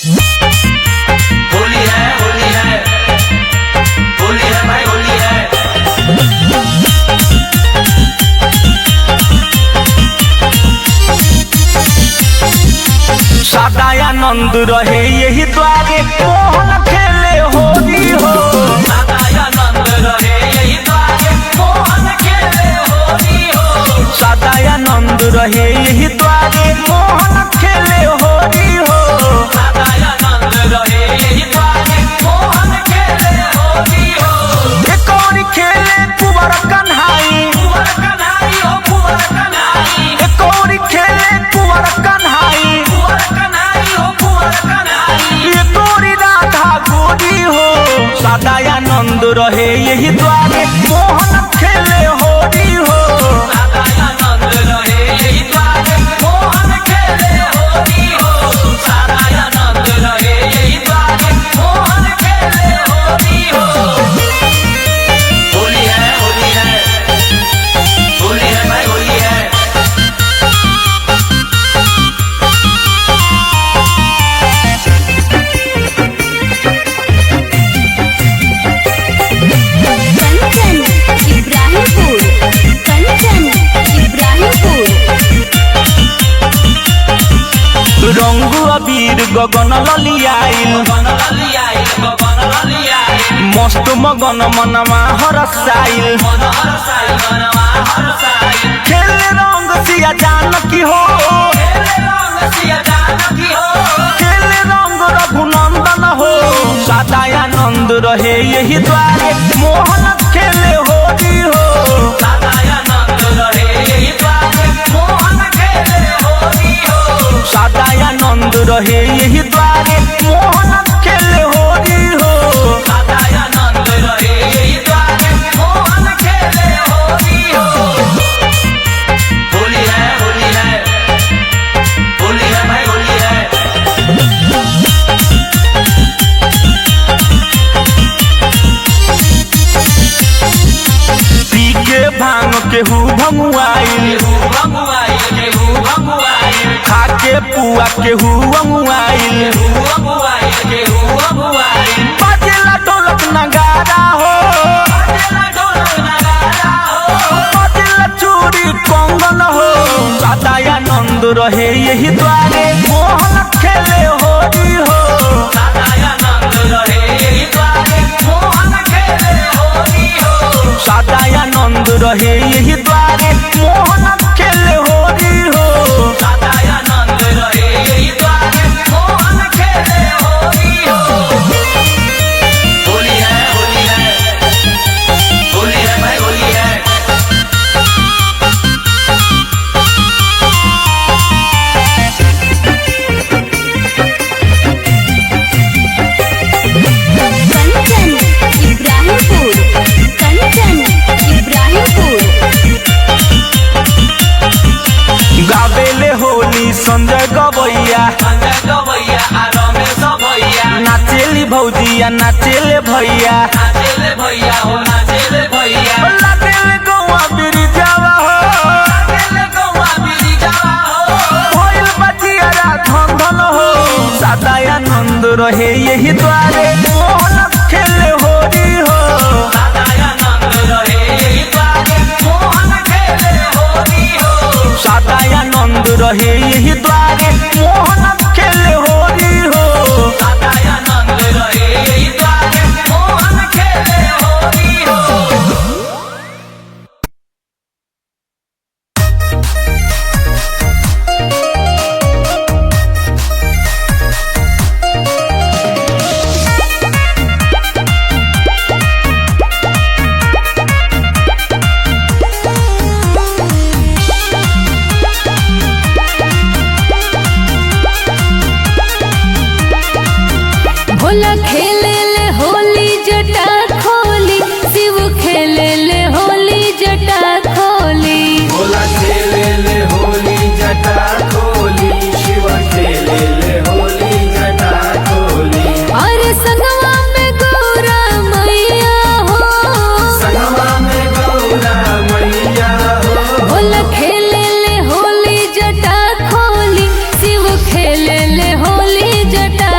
होली है होली है होली है भाई होली है। सदानंद रहे यही द्वारे मोहन खेले होली हो। सदानंद रहे यही द्वारे मोहन खेले होली हो। सदानंद रहे यही द्वारे मोहन खेले होली हो। सदानंद रहे यही द्वारे मोहन खेले होली हो। एक और खेले कुंवर कन्हाई, कुंवर कन्हाई हो कुंवर कन्हाई। एक और खेले कुंवर कन्हाई, कुंवर कन्हाई हो कुंवर कन्हाई। ये तोरी राधा गोरी हो। सदानंद रहे यही द्वारे मोहन खेले होली हो। सदानंद रहे यही द्वारे मोहन खेले होली हो। सदानंद रहे यही द्वारे मोहन खेले होली हो। होली है होली है होली है भाई होली है। कंचन इब्राहिमपुर, कंचन इब्राहिमपुर। रंग अबीर गगन ललियाइल, गगन ललियाई गगन ललियाई। मस्त मगन मनमा हरसाइल। मन हरसाई मनवा हरसाई। खेले रंग सिया जानकी हो, खेले रंग सिया जानकी हो। खेले रंग रघुनंदन हो। सदानंद रहे यही द्वारे मोहन खेले होली हो। सदानंद रहे यही द्वारे मोहन खेले होली हो। सदानंद रहे यही द्वारे मोहन खेले होली हो। सदानंद रहे यही द्वारे मोहन खेले होली हो। होली है होली है होली है भाई होली है। पी के भांग केहू भंगुआइल, केहू भंगुआई केहू भंगुआई। खा के पुआ केहू अंगुआइल। केहू भंगुआई केहू भंगुआई। बजेला ढोलक नगारा हो, बजेला ढोलक नगारा हो। बजेला चूड़ी कंगन हो। सदानंद रहे यही द्वारे मोहन खेले होली हो। सदानंद रहे यही द्वारे मोहन खेले होली हो। सदानंद रहे यही द्वारे मोहन खेले होली हो। सदानंद रहे यही द्वारे मोहन खेले होली हो। होली है होली है होली है भाई होली है। कंचन इब्राहिमपुर, कंचन इब्राहिमपुर। गावेले होली संजय गवैया, संजय गवैया आ रमेश भैया। नाचेली भौजिया नाचेले भैया। नाचेले भैया हो नाचेले भैया। लागेले गौआ बिरिजावा हो, नाचेले गौआ बिरी जावा हो। भइल बजियारा धन धन हो। सदानंद रहे यही द्वारे मोहन खेले होली हो। सदानंद रहे यही द्वारे मोहन खेले होली हो। सदानंद रहे यही द्वारे मोहन खेले होली हो। सदानंद रहे यही द्वारे मोहन खेले होली हो। भोला खेले ले होली जटा खोली, शिव खेले ले होली जटा खोली। भोला खेले ले होली जटा खोली। शिव खेले ले होली जटा खोली। अरे संगवा में गौरा मैया हो, संगमा में गौरा मैया हो। भोला खेले ले होली जटा खोली, शिव खेले ले होली जटा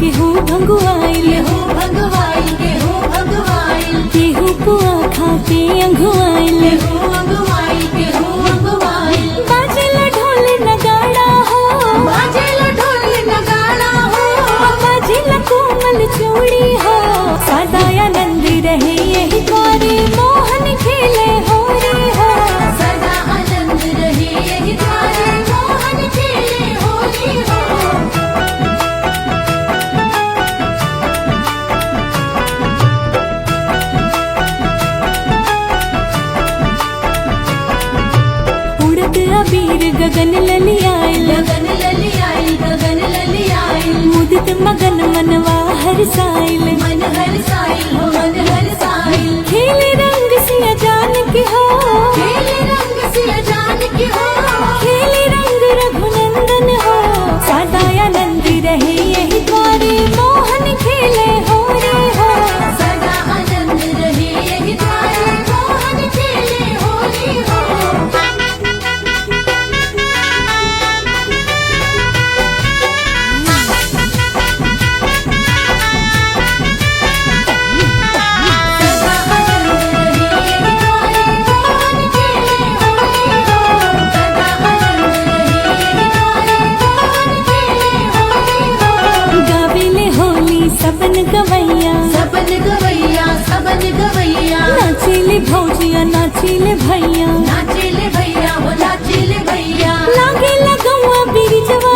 केहू भंगुआइल केहू पुआ खा के अंघुआइल बाजेला ढोल नगाड़ा हो बाजेला कोमल चूड़ी हो सदा आनंद रहे यही द्वारे मोहन खेले होरी हो सदा आनंद रहे यही द्वारे मोहन खेले होरी हो उड़द अबीर गगन ललियाइल मुदित मगन मनवा हरसाइल खेले रंग सिया जान के हो खेले रंग रघुनंदन हो सदा आनंद रहे यही द्वारे मोहन खेले होरी हो सदा आनंद रहे यही द्वारे मोहन खेले होरी हो गावेले होली सबन गवैया नाचेले भौजिया नाचेले भैया लागे लगौआ बिरजवा